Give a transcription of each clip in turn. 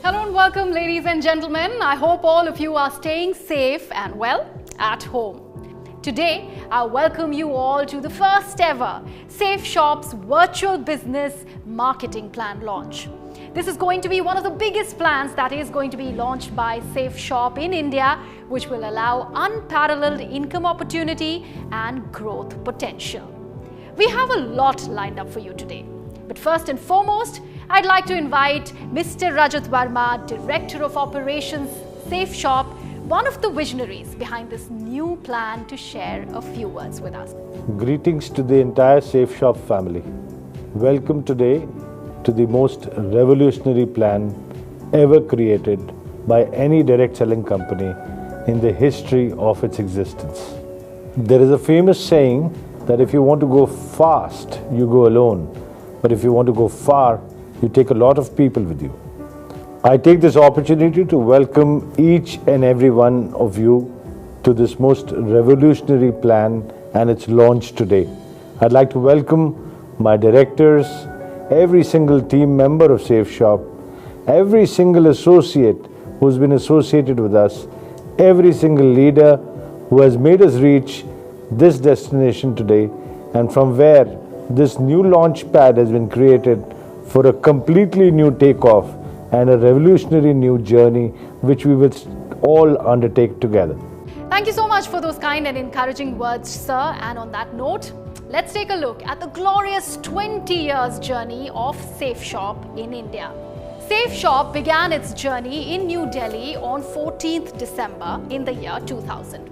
Hello and welcome, ladies and gentlemen. I hope all of you are staying safe and well at home. Today, I welcome you all to the first ever SafeShop's virtual business marketing plan launch. This is going to be one of the biggest plans that is going to be launched by SafeShop in India, which will allow unparalleled income opportunity and growth potential. We have a lot lined up for you today. But first and foremost, I'd like to invite Mr. Rajat Verma, Director of Operations, SafeShop, one of the visionaries behind this new plan, to share a few words with us. Greetings to the entire SafeShop family. Welcome today to the most revolutionary plan ever created by any direct selling company in the history of its existence. There is a famous saying that if you want to go fast, you go alone. But if you want to go far, you take a lot of people with you. I take this opportunity to welcome each and every one of you to this most revolutionary plan and its launch today. I'd like to welcome my directors, every single team member of SafeShop, every single associate who's been associated with us, every single leader who has made us reach this destination today, and from where this new launch pad has been created for a completely new takeoff and a revolutionary new journey which we will all undertake together. Thank you so much for those kind and encouraging words, sir. And on that note, let's take a look at the glorious 20 years journey of SafeShop in India. SafeShop began its journey in New Delhi on 14th December in the year 2000.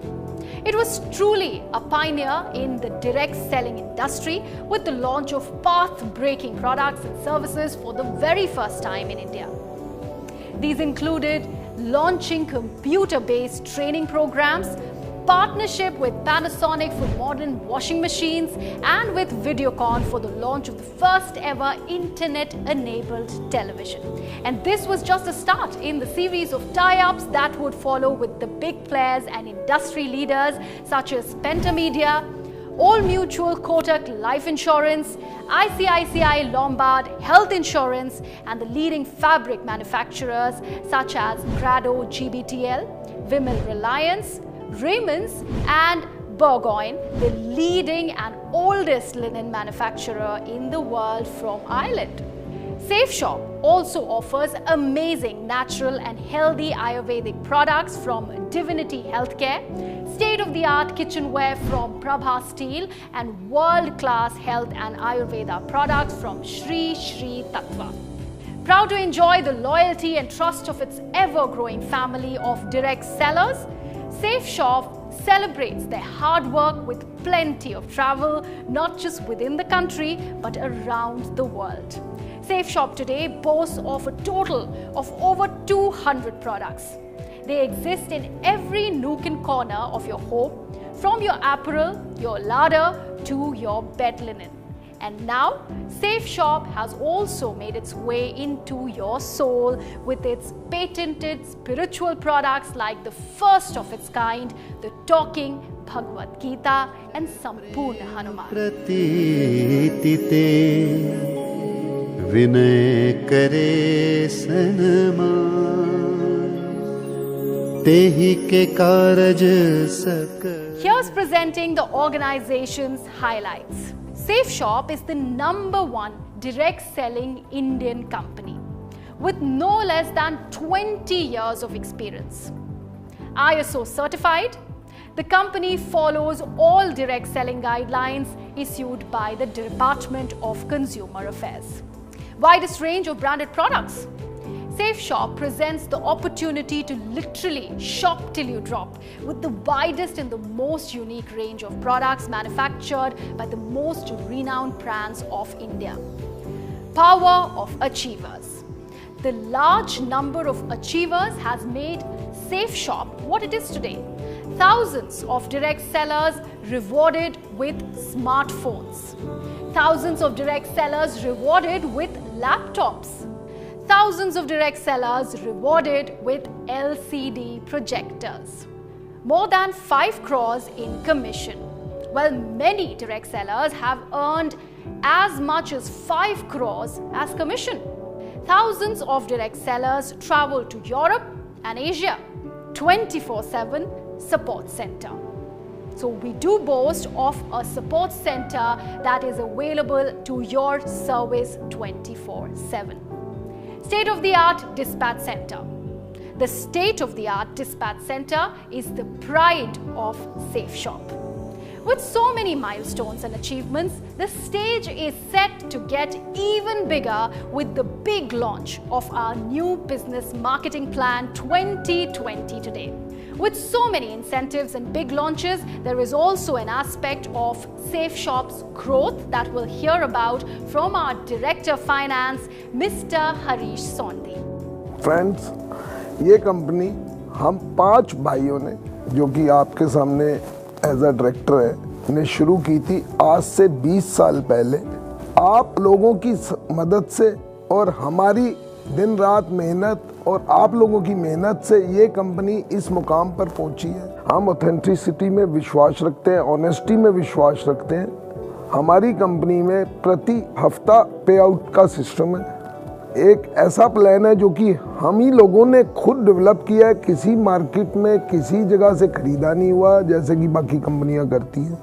It was truly a pioneer in the direct selling industry with the launch of path-breaking products and services for the very first time in India. These included launching computer-based training programs, partnership with Panasonic for modern washing machines, and with Videocon for the launch of the first ever internet-enabled television. And this was just a start in the series of tie-ups that would follow with the big players and industry leaders such as Pentamedia, Old Mutual Kotak Life Insurance, ICICI Lombard Health Insurance, and the leading fabric manufacturers such as Grado GBTL, Vimal Reliance, Raymond's, and Burgoyne, the leading and oldest linen manufacturer in the world from Ireland. SafeShop also offers amazing natural and healthy Ayurvedic products from Divinity Healthcare, state-of-the-art kitchenware from Prabha Steel, and world-class health and Ayurveda products from Shri Shri Tattva. Proud to enjoy the loyalty and trust of its ever-growing family of direct sellers, SafeShop celebrates their hard work with plenty of travel, not just within the country, but around the world. SafeShop today boasts of a total of over 200 products. They exist in every nook and corner of your home, from your apparel, your larder, to your bed linen. And now, SafeShop has also made its way into your soul with its patented spiritual products like the first of its kind, the talking Bhagavad Gita and Sampurna Hanuman. Vinay kare sanman, tehi ke karaj sak. Here's presenting the organization's highlights. SafeShop is the #1 direct selling Indian company with no less than 20 years of experience. ISO certified, the company follows all direct selling guidelines issued by the Department of Consumer Affairs. Widest range of branded products. SafeShop presents the opportunity to literally shop till you drop with the widest and the most unique range of products manufactured by the most renowned brands of India. Power of achievers. The large number of achievers has made SafeShop what it is today. Thousands of direct sellers rewarded with smartphones. Thousands of direct sellers rewarded with laptops. Thousands of direct sellers rewarded with LCD projectors. More than 5 crores in commission. While many direct sellers have earned as much as 5 crores as commission. thousands of direct sellers travel to Europe and Asia. 24/7 support center. So we do boast of a support center that is available to your service 24/7. State-of-the-art dispatch center. The state-of-the-art dispatch center is the pride of SafeShop. With so many milestones and achievements, the stage is set to get even bigger with the big launch of our new business marketing plan 2020 today. With so many incentives and big launches, there is also an aspect of SafeShop's growth that we'll hear about from our Director of Finance, Mr. Harish Sondhi. Friends, ये company हम 5 भाइयों ने, जो कि आपके सामने as a director है, ने शुरू की थी आज से 20 साल पहले। आप लोगों की मदद से और हमारी दिन रात मेहनत और आप लोगों की मेहनत से ये कंपनी इस मुकाम पर पहुंची है। हम ऑथेंटिसिटी में विश्वास रखते हैं, ऑनेस्टी में विश्वास रखते हैं। हमारी कंपनी में प्रति हफ्ता पे आउट का सिस्टम है। एक ऐसा प्लान है जो कि हम ही लोगों ने खुद डेवलप किया है, किसी मार्केट में किसी जगह से खरीदा नहीं हुआ जैसे कि बाकी कंपनियां करती हैं।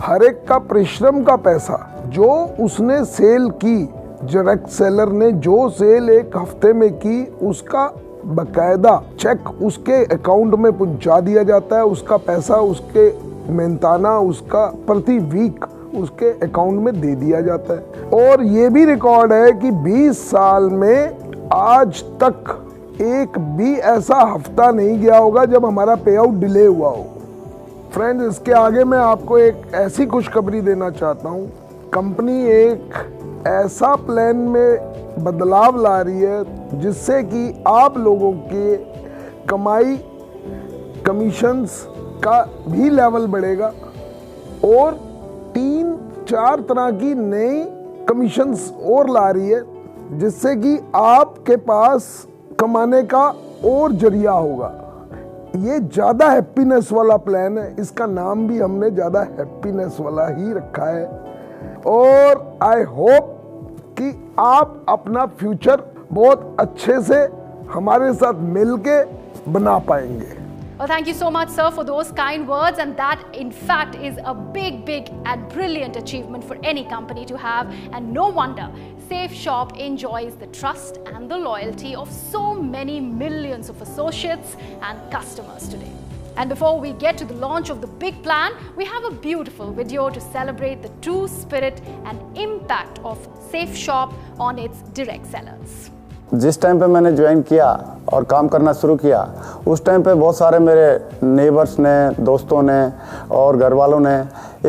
हर एक का परिश्रम का पैसा जो उसने सेल की, डायरेक्ट सेलर ने जो सेल एक हफ्ते में की, उसका बकायदा चेक उसके अकाउंट में पहुंचा दिया जाता है। उसका पैसा उसके मेहनताना उसका प्रति वीक उसके अकाउंट में दे दिया जाता है। और ये भी रिकॉर्ड है कि 20 साल में आज तक एक भी ऐसा हफ्ता नहीं गया होगा जब हमारा पे आउट डिले हुआ हो। फ्रेंड्स, इसके आगे मैं आपको एक ऐसी खुशखबरी देना चाहता हूँ। कंपनी एक ऐसा प्लान में बदलाव ला रही है जिससे कि आप लोगों के कमाई कमीशंस का भी लेवल बढ़ेगा और 3-4 तरह की नई कमीशंस और ला रही है जिससे कि आपके पास कमाने का और जरिया होगा। ये ज़्यादा हैप्पीनेस वाला प्लान है, इसका नाम भी हमने ज़्यादा हैप्पीनेस वाला ही रखा है। और आई होप कि आप अपना फ्यूचर बहुत अच्छे से हमारे साथ मिलके बना पाएंगे। Well, thank you so much, sir, for those kind words, and that in fact is a big and brilliant achievement for any company to have, and no wonder SafeShop enjoys the trust and the loyalty of so many millions of associates and customers today. And before we get to the launch of the big plan, we have a beautiful video to celebrate the true spirit and impact of SafeShop on its direct sellers. जिस time पे मैंने join किया और काम करना शुरू किया, उस टाइम पे बहुत सारे मेरे नेबर्स ने, दोस्तों ने और घर वालों ने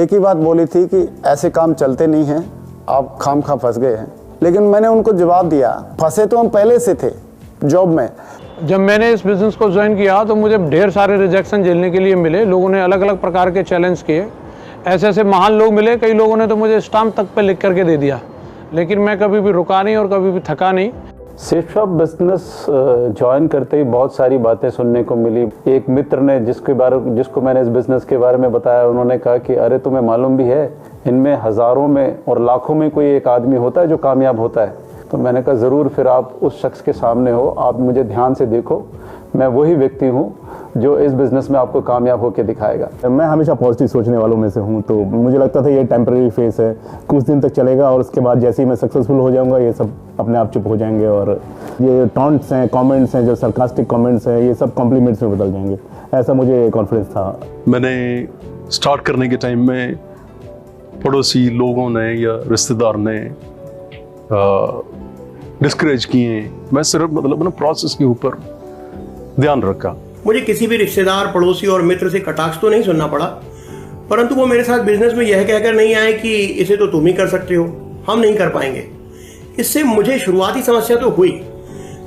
एक ही बात बोली थी कि ऐसे काम चलते नहीं हैं, आप खामखा फंस गए हैं। लेकिन मैंने उनको जवाब दिया, फंसे तो हम पहले से थे जॉब में। जब मैंने इस बिज़नेस को ज्वाइन किया तो मुझे ढेर सारे रिजेक्शन झेलने के लिए मिले। लोगों ने अलग अलग प्रकार के चैलेंज किए, ऐसे ऐसे महान लोग मिले, कई लोगों ने तो मुझे स्टाम्प तक पे लिख करके दे दिया, लेकिन मैं कभी भी रुका नहीं और कभी भी थका नहीं। सेफशॉप बिजनेस ज्वाइन करते ही बहुत सारी बातें सुनने को मिली। एक मित्र ने जिसको मैंने इस बिज़नेस के बारे में बताया, उन्होंने कहा कि अरे तुम्हें मालूम भी है, इनमें हज़ारों में और लाखों में कोई एक आदमी होता है जो कामयाब होता है। तो मैंने कहा ज़रूर, फिर आप उस शख्स के सामने हो, आप मुझे ध्यान से देखो, मैं वही व्यक्ति हूँ जो इस बिज़नेस में आपको कामयाब होकर दिखाएगा। मैं हमेशा पॉजिटिव सोचने वालों में से हूँ, तो मुझे लगता था ये टेम्परेरी फेस है, कुछ दिन तक चलेगा और उसके बाद जैसे ही मैं सक्सेसफुल हो जाऊँगा ये सब अपने आप चुप हो जाएंगे और ये टॉन्ट्स हैं, कमेंट्स हैं, जो सरकास्टिक कमेंट्स हैं, ये सब कॉम्प्लीमेंट्स में बदल जाएंगे, ऐसा मुझे कॉन्फिडेंस था। मैंने स्टार्ट करने के टाइम में पड़ोसी लोगों ने या रिश्तेदार ने डिस्करेज किए, मैं सिर्फ मतलब ना प्रोसेस के ऊपर ध्यान रखा। मुझे किसी भी रिश्तेदार, पड़ोसी और मित्र से कटाक्ष तो नहीं सुनना पड़ा, परंतु वो मेरे साथ बिजनेस में यह कहकर नहीं आए कि इसे तो तुम ही कर सकते हो, हम नहीं कर पाएंगे। इससे मुझे शुरुआती समस्या तो हुई,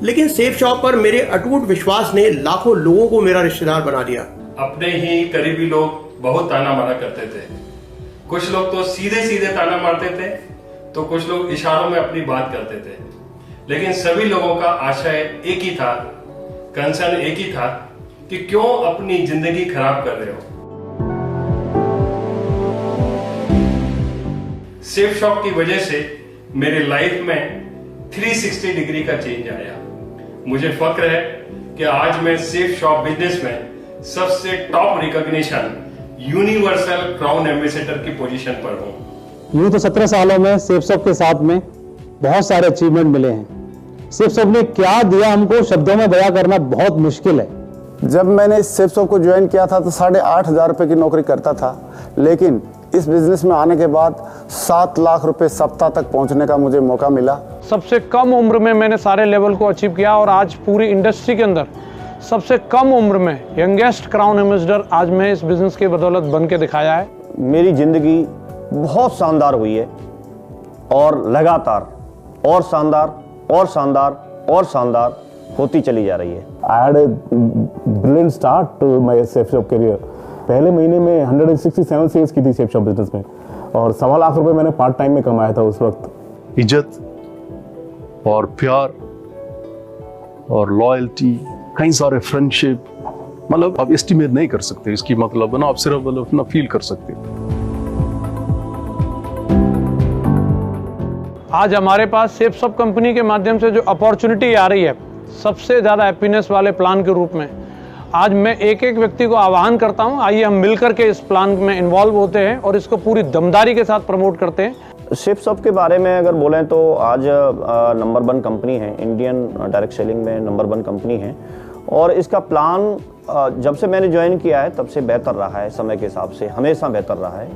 लेकिन SafeShop पर मेरे अटूट विश्वास ने लाखों लोगों को मेरा रिश्तेदार बना दिया। अपने ही करीबी लोग बहुत ताना मारा करते थे। कुछ लोग तो सीधे सीधे ताना मारते थे, तो कुछ लोग इशारों में अपनी बात करते थे, लेकिन सभी लोगों का आशय एक ही था, कंसर्न एक ही था कि क्यों अपनी जिंदगी खराब कर रहे हो। SafeShop की वजह से मेरे लाइफ में 360 डिग्री का चेंज आया। मुझे फक्र है कि आज मैं सेफ शॉप बिजनेस में सबसे top recognition universal crown ambassador की पोजीशन पर हूं। यूं तो 17 सालों में सेफ शॉप के साथ में बहुत सारे अचीवमेंट मिले हैं। सेफ शॉप ने क्या दिया हमको शब्दों में बयां करना बहुत मुश्किल है। जब मैंने इस सेफ शॉप को ज्वाइन किया था तो 8,500 रुपये की नौकरी करता था, लेकिन इस बिजनेस में आने के बाद 7 लाख रुपए सप्ताह तक पहुंचने का मुझे मौका मिला। सबसे कम उम्र में मैंने सारे लेवल को अचीव किया और आज पूरी इंडस्ट्री के अंदर सबसे कम उम्र में यंगेस्ट क्राउन एम्बेसडर आज मैं इस बिजनेस की बदौलत बन के दिखाया है। मेरी जिंदगी बहुत शानदार हुई है और लगातार और शानदार और शानदार और शानदार होती चली जा रही है। I had a brilliant start to my Safe Shop career. पहले महीने में 167 सेल्स की थी सेफ शॉप बिजनेस में और 1.25 लाख रुपए मैंने पार्ट टाइम में कमाया था उस वक्त। इज्जत और प्यार और लॉयल्टी, कई सारे फ्रेंडशिप, मतलब आप एस्टिमेट नहीं कर सकते इसकी मतलब ना, आप सिर्फ मतलब अपना फील कर सकते। आज हमारे पास सेफ शॉप कंपनी के माध्यम से जो अपॉर्चुनिटी आ रही है सबसे ज्यादा हैप्पीनेस वाले प्लान के रूप में, आज मैं एक एक व्यक्ति को आह्वान करता हूं, आइए हम मिलकर के इस प्लान में इन्वॉल्व होते हैं और इसको पूरी दमदारी के साथ प्रमोट करते हैं। सेफ शॉप के बारे में अगर बोलें तो आज नंबर 1 कंपनी है, इंडियन डायरेक्ट सेलिंग में नंबर 1 कंपनी है और इसका प्लान जब से मैंने ज्वाइन किया है तब से बेहतर रहा है, समय के हिसाब से हमेशा बेहतर रहा है।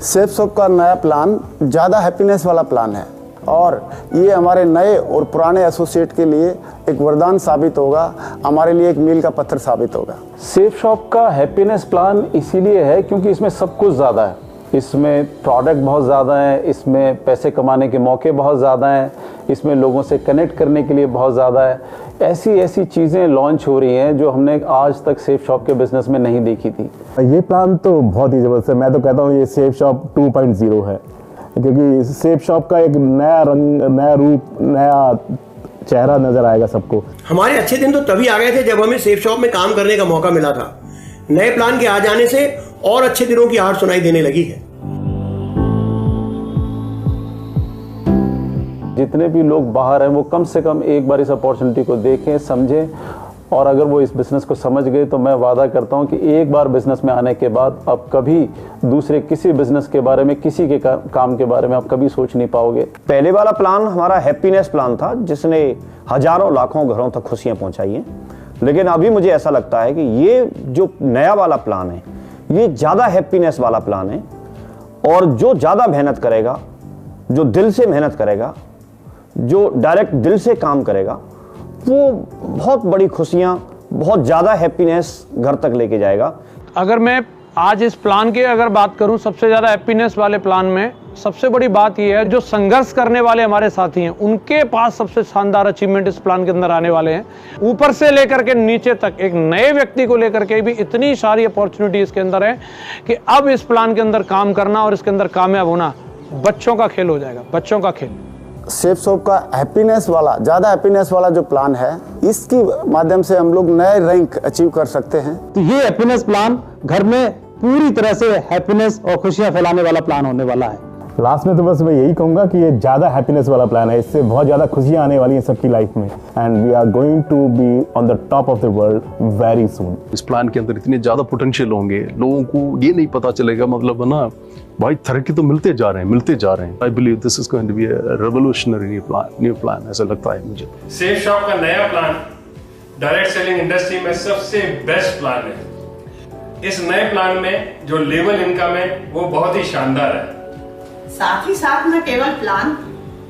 सेफ शॉप का नया प्लान ज़्यादा हैप्पीनेस वाला प्लान है और ये हमारे नए और पुराने एसोसिएट के लिए एक वरदान साबित होगा, हमारे लिए एक मील का पत्थर साबित होगा। सेफ शॉप का हैप्पीनेस प्लान इसीलिए है क्योंकि इसमें सब कुछ ज़्यादा है। इसमें प्रोडक्ट बहुत ज़्यादा है, इसमें पैसे कमाने के मौके बहुत ज़्यादा हैं, इसमें लोगों से कनेक्ट करने के लिए बहुत ज़्यादा है। ऐसी ऐसी चीज़ें लॉन्च हो रही हैं जो हमने आज तक सेफ शॉप के बिजनेस में नहीं देखी थी। ये प्लान तो बहुत ही ज़बरदस्त है। मैं तो कहता हूँ ये सेफ शॉप 2.0 है क्योंकि सेफ शॉप का एक नया रंग, नया रूप, नया चेहरा नजर आएगा सबको। हमारे अच्छे दिन तो तभी आ गए थे जब हमें सेफ शॉप में काम करने का मौका मिला था। नए प्लान के आ जाने से और अच्छे दिनों की आहट सुनाई देने लगी है। जितने भी लोग बाहर हैं वो कम से कम एक बार इस अपॉर्चुनिटी को देखें, समझें और अगर वो इस बिज़नेस को समझ गए तो मैं वादा करता हूं कि एक बार बिज़नेस में आने के बाद अब कभी दूसरे किसी बिज़नेस के बारे में, किसी के काम के बारे में आप कभी सोच नहीं पाओगे। पहले वाला प्लान हमारा हैप्पीनेस प्लान था जिसने हजारों लाखों घरों तक खुशियां पहुंचाई हैं, लेकिन अभी मुझे ऐसा लगता है कि ये जो नया वाला प्लान है ये ज़्यादा हैप्पीनेस वाला प्लान है और जो ज़्यादा मेहनत करेगा, जो दिल से मेहनत करेगा, जो डायरेक्ट दिल से काम करेगा, वो बहुत बड़ी खुशियां, बहुत ज़्यादा हैप्पीनेस घर तक लेके जाएगा। अगर मैं आज इस प्लान की अगर बात करूं, सबसे ज़्यादा हैप्पीनेस वाले प्लान में सबसे बड़ी बात यह है जो संघर्ष करने वाले हमारे साथी हैं उनके पास सबसे शानदार अचीवमेंट इस प्लान के अंदर आने वाले हैं। ऊपर से लेकर के नीचे तक एक नए व्यक्ति को लेकर के भी इतनी सारी अपॉर्चुनिटी इसके अंदर है कि अब इस प्लान के अंदर काम करना और इसके अंदर कामयाब होना बच्चों का खेल हो जाएगा, बच्चों का खेल। सेफ शॉप का हैप्पीनेस वाला, ज़्यादा हैप्पीनेस वाला जो प्लान है इसकी माध्यम से हम लोग नए रैंक अचीव कर सकते हैं। तो ये हैप्पीनेस प्लान घर में पूरी तरह से हैप्पीनेस और खुशियां फैलाने वाला प्लान होने वाला है। लास्ट में तो बस मैं यही कहूँगा कि ये ज़्यादा हैप्पीनेस वाला प्लान है, इससे बहुत ज़्यादा खुशियाँ आने वाली हैं सबकी लाइफ में and we are going to be on the top of the world very soon. इस प्लान के अंदर इतने ज़्यादा पोटेंशियल होंगे, लोगों को ये नहीं पता चलेगा, मतलब ना भाई तरक्की तो मिलते जा रहे हैं। I believe this is going to be a revolutionary new plan, ऐसा लगता है मुझे। सेफ शॉप का नया प्लान डायरेक्ट सेलिंग इंडस्ट्री में सबसे बेस्ट प्लान है। इस नए प्लान में जो लेवल इनकम है वो बहुत ही शानदार है। साथ ही साथ न केवल प्लान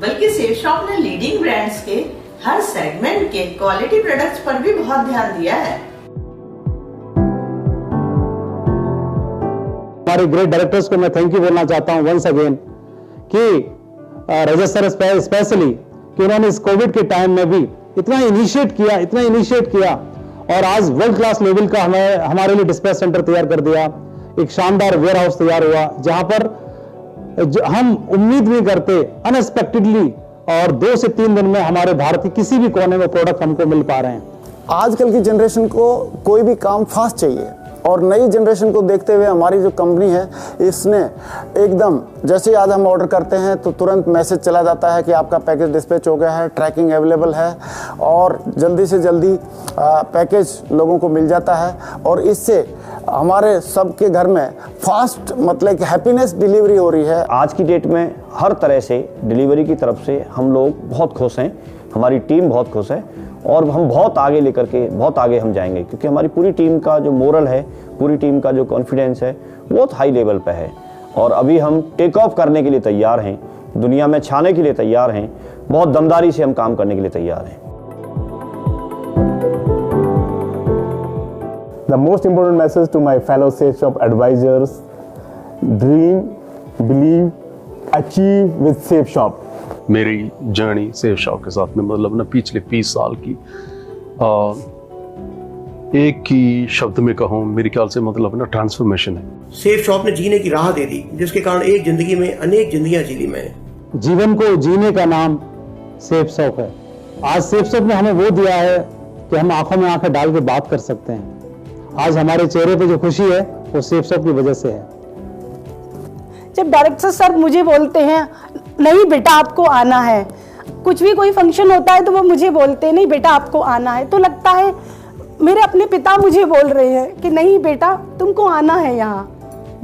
बल्कि सेफ शॉप ने लीडिंग ब्रांड्स के हर सेगमेंट के क्वालिटी प्रोडक्ट्स पर भी बहुत ध्यान दिया है। हमारे ग्रेट डायरेक्टर्स को मैं थैंक यू बोलना चाहता हूं वंस अगेन कि रजत सर स्पेशली कि उन्होंने इस कोविड के टाइम में भी इतना इनिशिएट किया और आज वर्ल्ड क्लास लेवल का हमारे लिए डिस्पैच सेंटर तैयार कर दिया। एक शानदार वेयर हाउस तैयार हुआ जहां पर हम उम्मीद नहीं करते अनएक्सपेक्टेडली और 2 से 3 दिन में हमारे भारत के किसी भी कोने में प्रोडक्ट हमको मिल पा रहे हैं। आजकल की जनरेशन को कोई भी काम फास्ट चाहिए और नई जनरेशन को देखते हुए हमारी जो कंपनी है इसने एकदम, जैसे आज हम ऑर्डर करते हैं तो तुरंत मैसेज चला जाता है कि आपका पैकेज डिस्पैच हो गया है, ट्रैकिंग अवेलेबल है और जल्दी से जल्दी पैकेज लोगों को मिल जाता है। और इससे हमारे सबके घर में फास्ट मतलब कि हैप्पीनेस डिलीवरी हो रही है। आज की डेट में हर तरह से डिलीवरी की तरफ से हम लोग बहुत खुश हैं, हमारी टीम बहुत खुश है और हम बहुत आगे लेकर के बहुत आगे हम जाएंगे, क्योंकि हमारी पूरी टीम का जो मोरल है, पूरी टीम का जो कॉन्फिडेंस है बहुत हाई लेवल पे है। और अभी हम टेक ऑफ करने के लिए तैयार हैं, दुनिया में छाने के लिए तैयार हैं, बहुत दमदारी से हम काम करने के लिए तैयार हैं। The most important message to my fellow SafeShop advisors: dream, believe, achieve with SafeShop. मेरी जर्नी SafeShop के साथ में मतलब ना पिछले 20 साल की एक ही शब्द में कहूँ, मेरे ख्याल से मतलब ना ट्रांसफॉर्मेशन है। SafeShop ने जीने की राह दे दी, जिसके कारण एक जिंदगी में अनेक जिंदगियां जी ली मैंने। जीवन को जीने का नाम SafeShop है। आज SafeShop ने हमें वो दिया है कि हम आंखों में आंखें डाल के बात कर सकते हैं। आज हमारे चेहरे पे जो खुशी है वो SafeShop की वजह से है। जब डायरेक्टर सर मुझे बोलते हैं नहीं बेटा आपको आना है, कुछ भी कोई फंक्शन होता है तो वो मुझे बोलते हैं नहीं बेटा आपको आना है, तो लगता है मेरे अपने पिता मुझे बोल रहे हैं कि नहीं बेटा तुमको आना है यहाँ।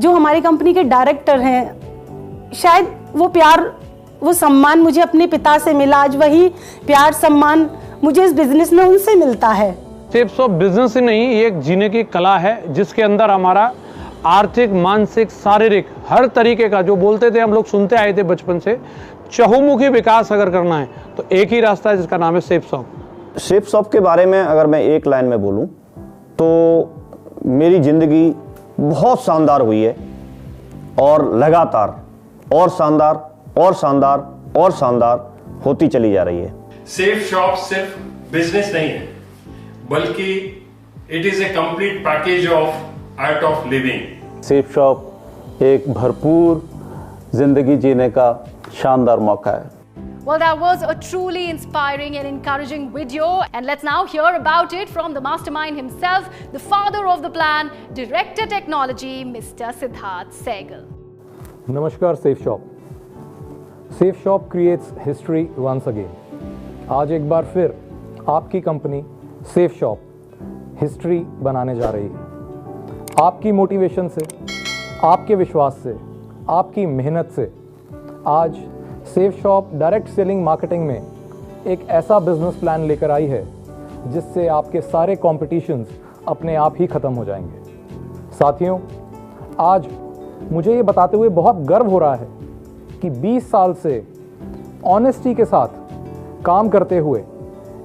जो हमारी कंपनी के डायरेक्टर हैं, शायद वो प्यार वो सम्मान मुझे अपने पिता से मिला, आज वही प्यार सम्मान मुझे इस बिजनेस में उनसे मिलता है। SafeShop बिजनेस ही नहीं, ये एक जीने की कला है जिसके अंदर हमारा आर्थिक, मानसिक, शारीरिक हर तरीके का, जो बोलते थे हम लोग सुनते आए थे बचपन से, चहुमुखी विकास अगर करना है तो एक ही रास्ता है जिसका नाम है SafeShop। SafeShop के बारे में अगर मैं एक लाइन में बोलूं तो मेरी जिंदगी बहुत शानदार हुई है और लगातार और शानदार और शानदार और शानदार होती चली जा रही है। SafeShop सिर्फ बिजनेस नहीं है, बल्कि it is a complete package of art of living. SafeShop एक भरपूर जिंदगी जीने का शानदार मौका है। Well, that was a truly inspiring and encouraging video, and let's now hear about it from the mastermind himself, the father of the plan, Director Technology, Mr. Siddharth Sehgal. Namaskar SafeShop. SafeShop creates history once again. आज एक बार फिर आपकी company SafeShop history बनाने जा रही है। आपकी motivation से, आपके विश्वास से, आपकी मेहनत से आज SafeShop डायरेक्ट सेलिंग मार्केटिंग में एक ऐसा बिजनेस प्लान लेकर आई है जिससे आपके सारे कॉम्पिटिशन्स अपने आप ही ख़त्म हो जाएंगे। साथियों, आज मुझे ये बताते हुए बहुत गर्व हो रहा है कि 20 साल से ऑनेस्टी के साथ काम करते हुए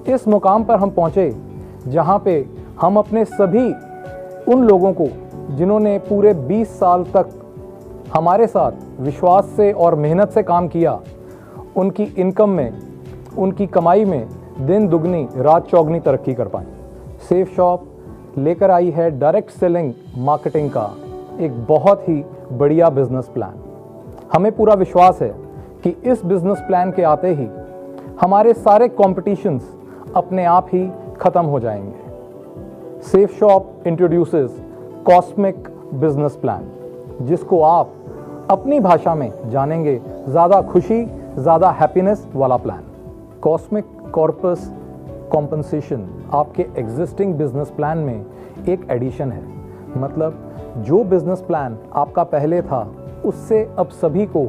इस मुकाम पर हम पहुँचे जहाँ पे हम अपने सभी उन लोगों को जिन्होंने पूरे 20 साल तक हमारे साथ विश्वास से और मेहनत से काम किया, उनकी इनकम में, उनकी कमाई में दिन दुगनी रात चौगनी तरक्की कर पाएँ। SafeShop लेकर आई है डायरेक्ट सेलिंग मार्केटिंग का एक बहुत ही बढ़िया बिजनेस प्लान। हमें पूरा विश्वास है कि इस बिजनेस प्लान के आते ही हमारे सारे कॉम्पिटिशन्स अपने आप ही ख़त्म हो जाएंगे। SafeShop introduces cosmic business plan, जिसको आप अपनी भाषा में जानेंगे ज़्यादा खुशी, ज़्यादा हैप्पीनेस वाला प्लान। कॉस्मिक कॉर्पस कॉम्पनसेशन आपके एग्जिस्टिंग बिजनेस प्लान में एक एडिशन है। मतलब जो बिजनेस प्लान आपका पहले था उससे अब सभी को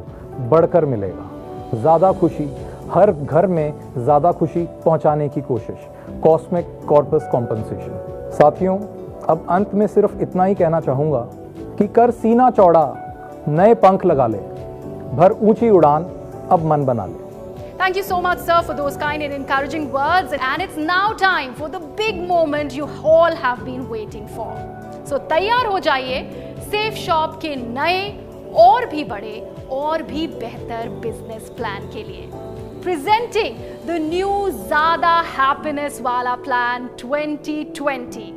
बढ़कर मिलेगा। ज़्यादा खुशी, हर घर में ज़्यादा खुशी पहुंचाने की कोशिश, कॉस्मिक कॉर्पस कॉम्पनसेशन। साथियों, अब अंत में सिर्फ इतना ही कहना चाहूँगा कि कर सीना चौड़ा, नए पंख लगा ले, भर ऊंची उड़ान, अब मन बना ले। Thank you so much, sir, for those kind and encouraging words. And it's now time for the big moment you all have been waiting for. So तैयार हो जाइए SafeShop के नए और भी बड़े और भी बेहतर बिजनेस प्लान के लिए। Presenting the new ज़्यादा हैप्पीनेस वाला plan 2020।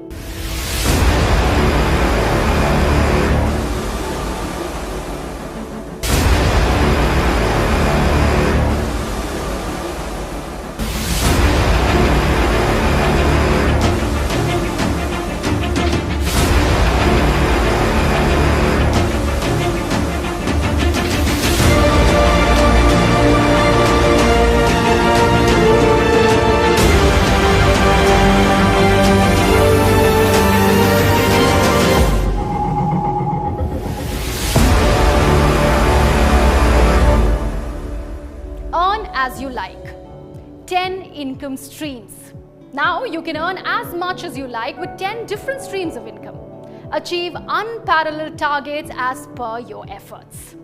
Now you can earn as much as you like with 10 different streams of income. Achieve unparalleled targets as per your efforts.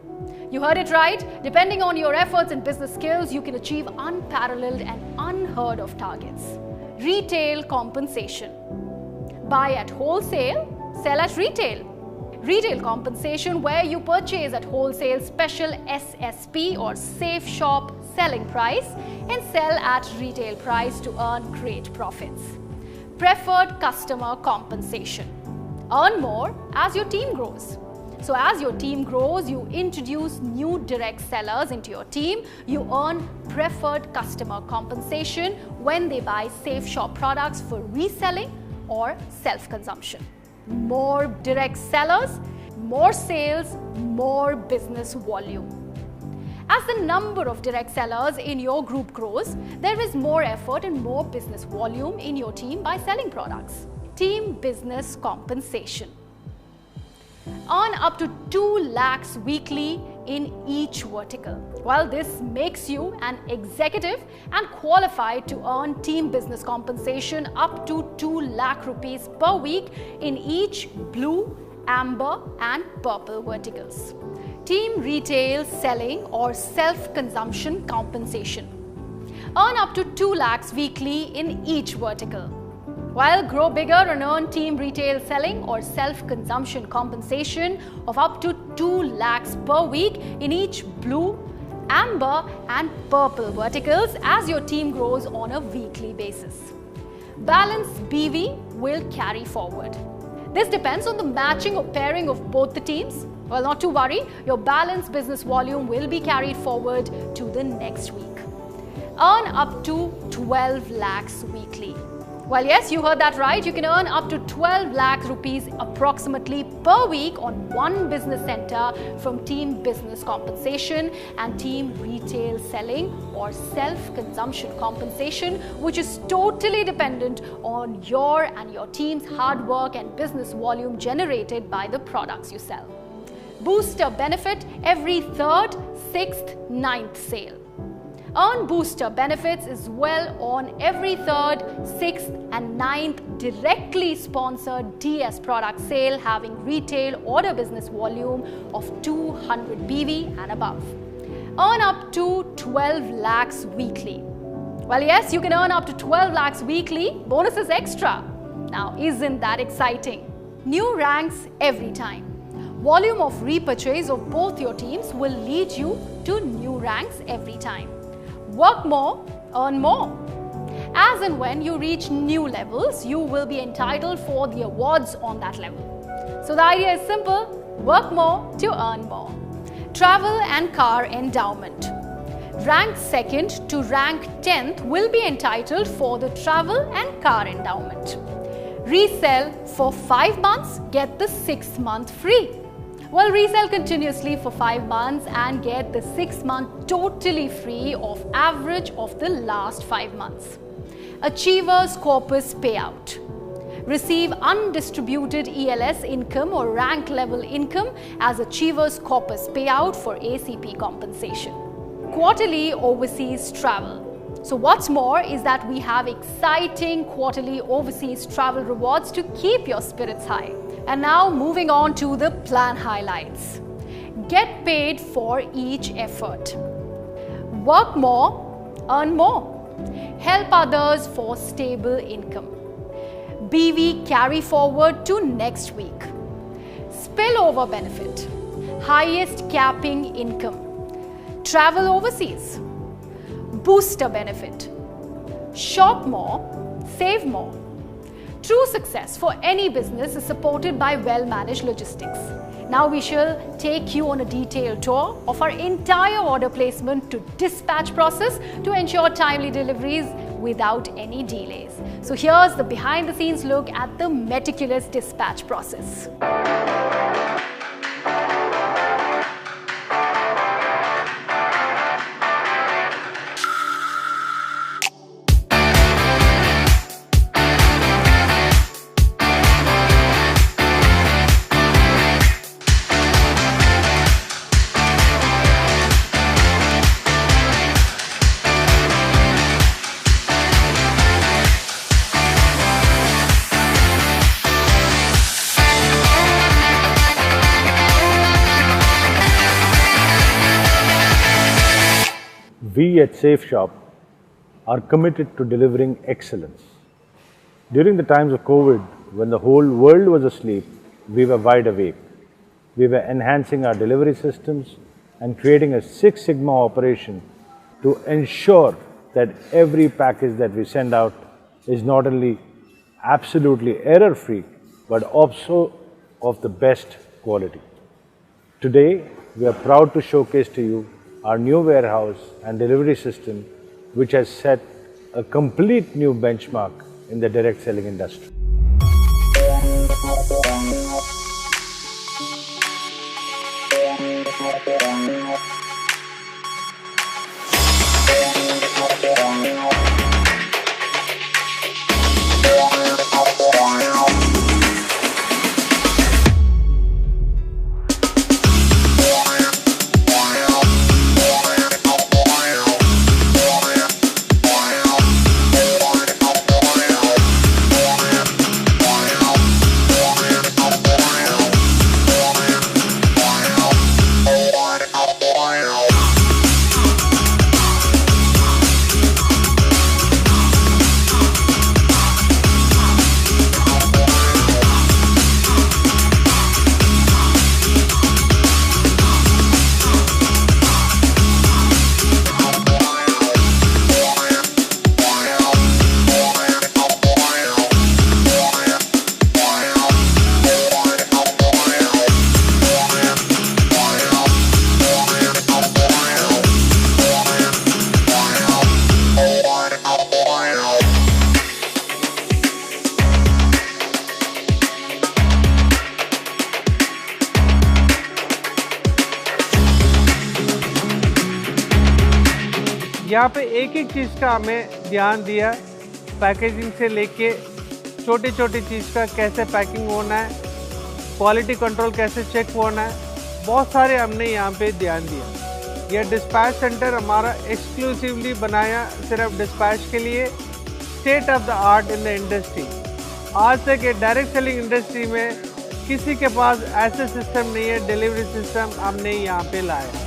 You heard it right. Depending on your efforts and business skills, you can achieve unparalleled and unheard of targets. Retail compensation. Buy at wholesale, sell at retail. Retail compensation, where you purchase at wholesale special SSP or Safe Shop selling price and sell at retail price to earn great profits. Preferred customer compensation. Earn more as your team grows. So as your team grows, you introduce new direct sellers into your team. You earn preferred customer compensation when they buy Safe Shop products for reselling or self-consumption. More direct sellers, more sales, more business volume. As the number of direct sellers in your group grows, there is more effort and more business volume in your team by selling products. Team business compensation. Earn up to 2 lakhs weekly in each vertical. Well, this makes you an executive and qualified to earn team business compensation up to 2 lakh rupees per week in each blue, amber and purple verticals. Team retail selling or self-consumption compensation. Earn up to 2 lakhs weekly in each vertical. While grow bigger and earn team retail selling or self-consumption compensation of up to 2 lakhs per week in each blue, amber and purple verticals as your team grows on a weekly basis. Balanced BV will carry forward. This depends on the matching or pairing of both the teams. Well, not to worry, your balanced business volume will be carried forward to the next week. Earn up to 12 lakhs weekly. Well, yes, you heard that right. You can earn up to 12 lakh rupees approximately per week on one business center from team business compensation and team retail selling or self-consumption compensation, which is totally dependent on your and your team's hard work and business volume generated by the products you sell. Booster benefit every 3rd, 6th, 9th sale. Earn booster benefits as well on every 3rd, 6th and 9th directly sponsored DS product sale having retail order business volume of 200 BV and above. Earn up to 12 lakhs weekly. Well, yes, you can earn up to 12 lakhs weekly. Bonus is extra. Now, isn't that exciting? New ranks every time. Volume of repurchase of both your teams will lead you to new ranks every time. Work more, earn more. As and when you reach new levels, you will be entitled for the awards on that level. So the idea is simple: work more to earn more. Travel and car endowment. Rank 2nd to rank 10th will be entitled for the travel and car endowment. Resell for 5 months, get the 6th month free. Well, resell continuously for 5 months and get the 6th month totally free of average of the last 5 months. Achievers Corpus Payout. Receive undistributed ELS income or rank level income as Achievers Corpus Payout for ACP compensation. Quarterly overseas travel. So what's more is that we have exciting quarterly overseas travel rewards to keep your spirits high. And now moving on to the plan highlights. Get paid for each effort. Work more, earn more. Help others for stable income. BV carry forward to next week. Spillover benefit. Highest capping income. Travel overseas. Booster benefit. Shop more, save more. True success for any business is supported by well-managed logistics. Now we shall take you on a detailed tour of our entire order placement to dispatch process to ensure timely deliveries without any delays. So here's the behind-the-scenes look at the meticulous dispatch process. we at SafeShop are committed to delivering excellence. During the times of COVID, when the whole world was asleep, we were wide awake. We were enhancing our delivery systems and creating a Six Sigma operation to ensure that every package that we send out is not only absolutely error-free, but also of the best quality. Today, we are proud to showcase to you our new warehouse and delivery system, which has set a complete new benchmark in the direct selling industry. यहाँ पे एक एक चीज़ का हमें ध्यान दिया, packaging से लेके छोटी छोटी चीज़ का कैसे पैकिंग होना है, क्वालिटी कंट्रोल कैसे चेक होना है, बहुत सारे हमने यहाँ पे ध्यान दिया। यह डिस्पैच सेंटर हमारा एक्सक्लूसिवली बनाया सिर्फ डिस्पैच के लिए, state of the art in the industry. आज तक ये डायरेक्ट सेलिंग इंडस्ट्री में किसी के पास ऐसे सिस्टम नहीं है, डिलीवरी सिस्टम हमने यहाँ पे लाया।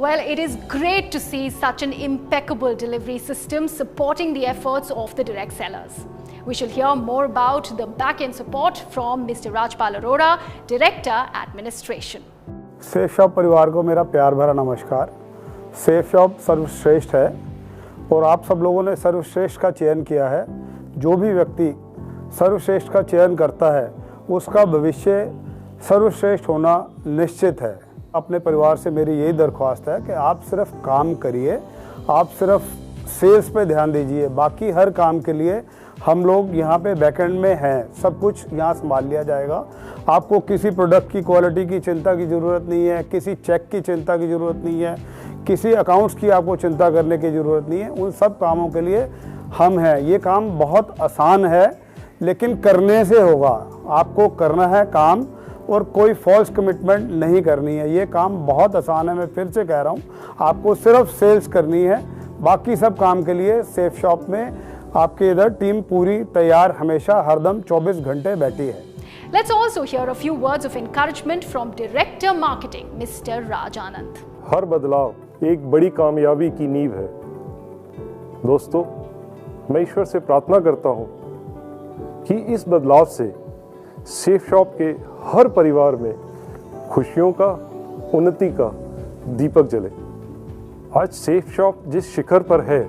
Well, it is great to see such an impeccable delivery system supporting the efforts of the direct sellers. We shall hear more about the back-end support from Mr. Rajpal Arora, Director Administration. SafeShop परिवार को मेरा प्यार भरा नमस्कार। SafeShop सर्वश्रेष्ठ है और आप सब लोगों ने सर्वश्रेष्ठ का चयन किया है। जो भी व्यक्ति सर्वश्रेष्ठ का चयन करता है उसका भविष्य सर्वश्रेष्ठ होना निश्चित है। अपने परिवार से मेरी यही दरख्वास्त है कि आप सिर्फ काम करिए, आप सिर्फ सेल्स पे ध्यान दीजिए, बाकी हर काम के लिए हम लोग यहाँ पे बैकएंड में हैं, सब कुछ यहाँ संभाल लिया जाएगा। आपको किसी प्रोडक्ट की क्वालिटी की चिंता की ज़रूरत नहीं है, किसी चेक की चिंता की ज़रूरत नहीं है, किसी अकाउंट्स की आपको चिंता करने की ज़रूरत नहीं है। उन सब कामों के लिए हम हैं। ये काम बहुत आसान है लेकिन करने से होगा। आपको करना है काम और कोई फॉल्स कमिटमेंट नहीं करनी है। ये काम बहुत आसान है, मैं फिर से कह रहा हूँ। आपको सिर्फ सेल्स करनी है, बाकी सब काम के लिए SafeShop में आपके इधर टीम पूरी तैयार हमेशा हरदम 24 घंटे बैठी है। Let's also hear a few words of encouragement from Director Marketing, Mr. Raj Anand. हर बदलाव एक बड़ी कामयाबी की नींव है। दोस्तों, मैं ईश्वर से प्रार्थना करता हूं कि इस बदलाव से सेफ शॉप के हर परिवार में खुशियों का, उन्नति का दीपक जले। आज सेफ शॉप जिस शिखर पर है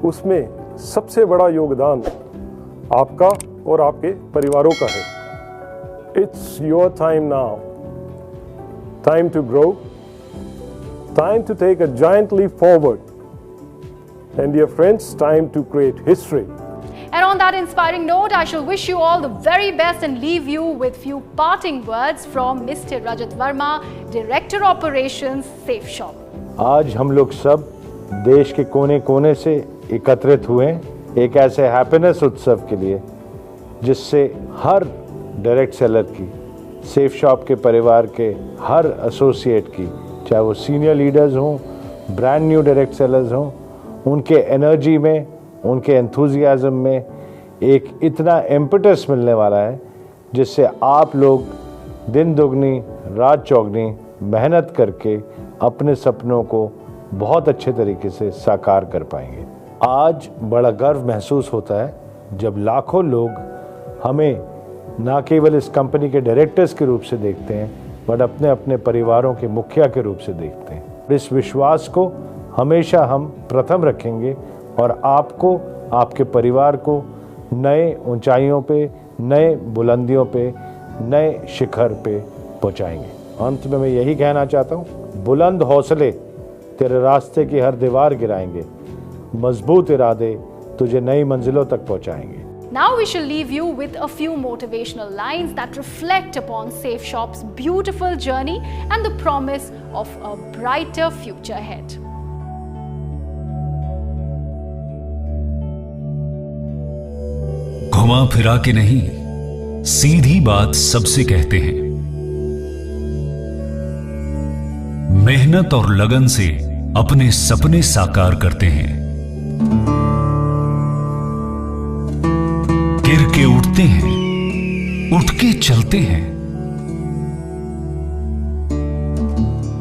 उसमें सबसे बड़ा योगदान आपका और आपके परिवारों का है। It's your time now, time to grow, time to take a giant leap forward, and dear friends, time to create history. And on that inspiring note, I shall wish you all the very best and leave you with few parting words from Mr. Rajat Verma, Director Operations, Safe Shop. आज हम लोग सब देश के कोने कोने से एकत्रित हुए एक ऐसे हैप्पीनेस उत्सव के लिए जिससे हर डायरेक्ट सेलर की, सेफ शॉप के परिवार के हर एसोसिएट की, चाहे वो सीनियर लीडर्स हों, ब्रांड न्यू डायरेक्ट सेलर्स हों, उनके एनर्जी में, उनके एंथुजियाज्म में एक इतना इम्पेटस मिलने वाला है जिससे आप लोग दिन दुगनी रात चौगनी मेहनत करके अपने सपनों को बहुत अच्छे तरीके से साकार कर पाएंगे। आज बड़ा गर्व महसूस होता है जब लाखों लोग हमें ना केवल इस कंपनी के डायरेक्टर्स के रूप से देखते हैं बट अपने अपने परिवारों के मुखिया के रूप से देखते हैं। इस विश्वास को हमेशा हम प्रथम रखेंगे और आपको, आपके परिवार को नए ऊंचाइयों पे, नए बुलंदियों पे, नए शिखर पे पहुंचाएंगे। अंत में मैं यही कहना चाहता हूँ, बुलंद हौसले तेरे रास्ते की हर दीवार गिराएंगे, मजबूत इरादे तुझे नई मंजिलों तक पहुंचाएंगे। Now we shall leave you with a few motivational lines that reflect upon Safe Shop's beautiful journey and the promise of a brighter future ahead. घुमा फिरा के नहीं, सीधी बात सबसे कहते हैं। मेहनत और लगन से अपने सपने साकार करते हैं। गिर के उठते हैं, उठ के चलते हैं।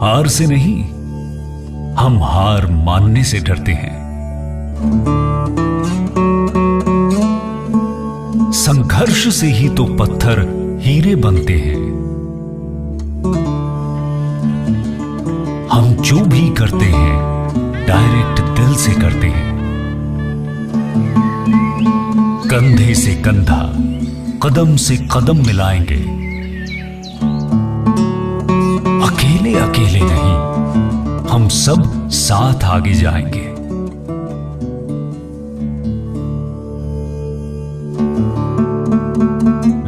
हार से नहीं, हम हार मानने से डरते हैं। संघर्ष से ही तो पत्थर हीरे बनते हैं। हम जो भी करते हैं डायरेक्ट दिल से करते हैं। कंधे से कंधा, कदम से कदम मिलाएंगे। अकेले अकेले नहीं, हम सब साथ आगे जाएंगे।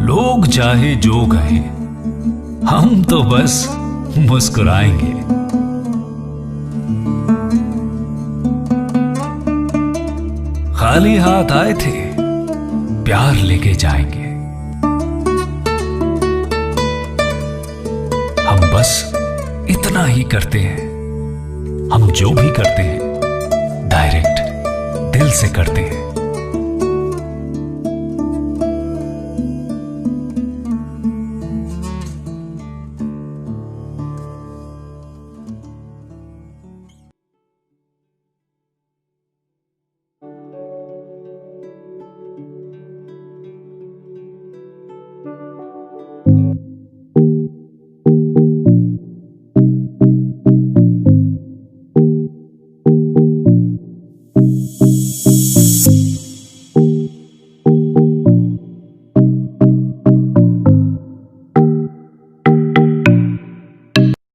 लोग चाहे जो कहें, हम तो बस मुस्कुराएंगे। खाली हाथ आए थे, प्यार लेके जाएंगे। हम बस इतना ही करते हैं। हम जो भी करते हैं डायरेक्ट दिल से करते हैं।